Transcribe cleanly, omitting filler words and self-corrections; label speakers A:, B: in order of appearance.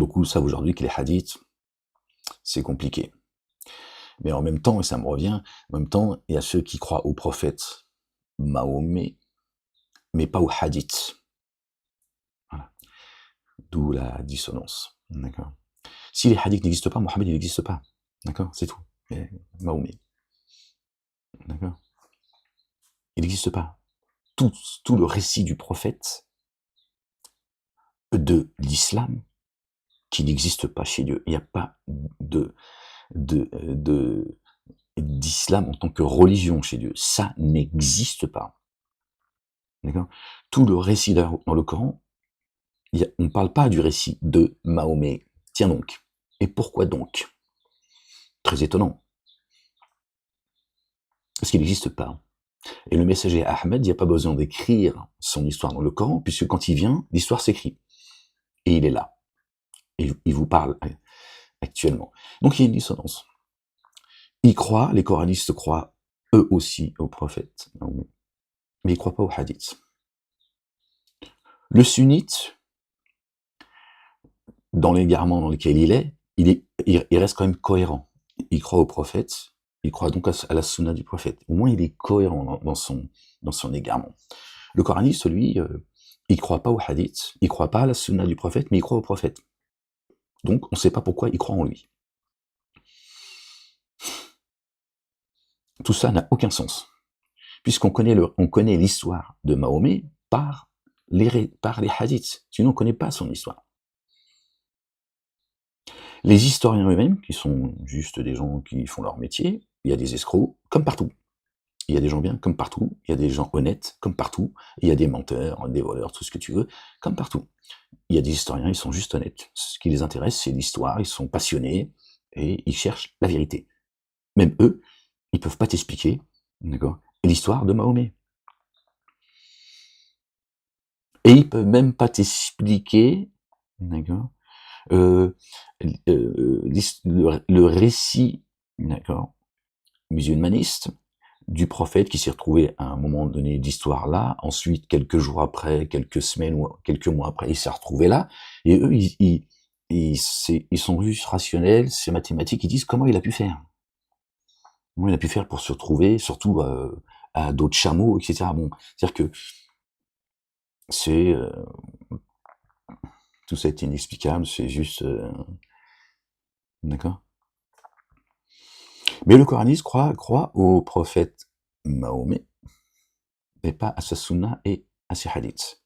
A: Beaucoup savent aujourd'hui que les hadiths, c'est compliqué. Mais en même temps, et ça me revient, en même temps, il y a ceux qui croient au prophète Mahomet, mais pas aux hadiths. Voilà. D'où la dissonance. D'accord. Si les hadiths n'existent pas, Mohammed il n'existe pas. D'accord. C'est tout. Mais Mahomet. D'accord. Il n'existe pas. Tout le récit du prophète de l'islam qui n'existe pas chez Dieu. Il n'y a pas d'islam en tant que religion chez Dieu. Ça n'existe pas. D'accord. Tout le récit dans le Coran, on ne parle pas du récit de Mahomet. Tiens donc. Et pourquoi donc? Très étonnant. Parce qu'il n'existe pas. Et le messager Ahmed, il n'y a pas besoin d'écrire son histoire dans le Coran, puisque quand il vient, l'histoire s'écrit. Et il est là. Et il vous parle actuellement. Donc il y a une dissonance. Les coranistes croient eux aussi au prophète, mais ils ne croient pas au hadith. Le sunnite, dans l'égarement dans lequel il reste quand même cohérent. Il croit au prophète, il croit donc à la sunna du prophète. Au moins il est cohérent dans son égarement. Le coraniste, lui, il ne croit pas au hadith, il ne croit pas à la sunna du prophète, mais il croit au prophète. Donc on ne sait pas pourquoi il croit en lui. Tout ça n'a aucun sens, puisqu'on connaît l'histoire de Mahomet par les hadiths, sinon on ne connaît pas son histoire. Les historiens eux-mêmes, qui sont juste des gens qui font leur métier, il y a des escrocs, comme partout. Il y a des gens bien, comme partout. Il y a des gens honnêtes, comme partout. Il y a des menteurs, des voleurs, tout ce que tu veux, comme partout. Il y a des historiens, ils sont juste honnêtes. Ce qui les intéresse, c'est l'histoire, ils sont passionnés, et ils cherchent la vérité. Même eux, ils ne peuvent pas t'expliquer, d'accord, l'histoire de Mahomet. Et ils peuvent même pas t'expliquer, d'accord, le récit, d'accord, musulmaniste du prophète qui s'est retrouvé à un moment donné d'histoire là, ensuite quelques jours après, quelques semaines ou quelques mois après, il s'est retrouvé là, et eux, ils sont juste rationnels, c'est mathématique, ils disent comment il a pu faire. Comment il a pu faire pour se retrouver, surtout à d'autres chameaux, etc. Bon, c'est-à-dire que c'est tout ça est inexplicable, c'est juste d'accord. Mais le coraniste croit au prophète Mahomet, mais pas à sa sunna et à ses hadiths.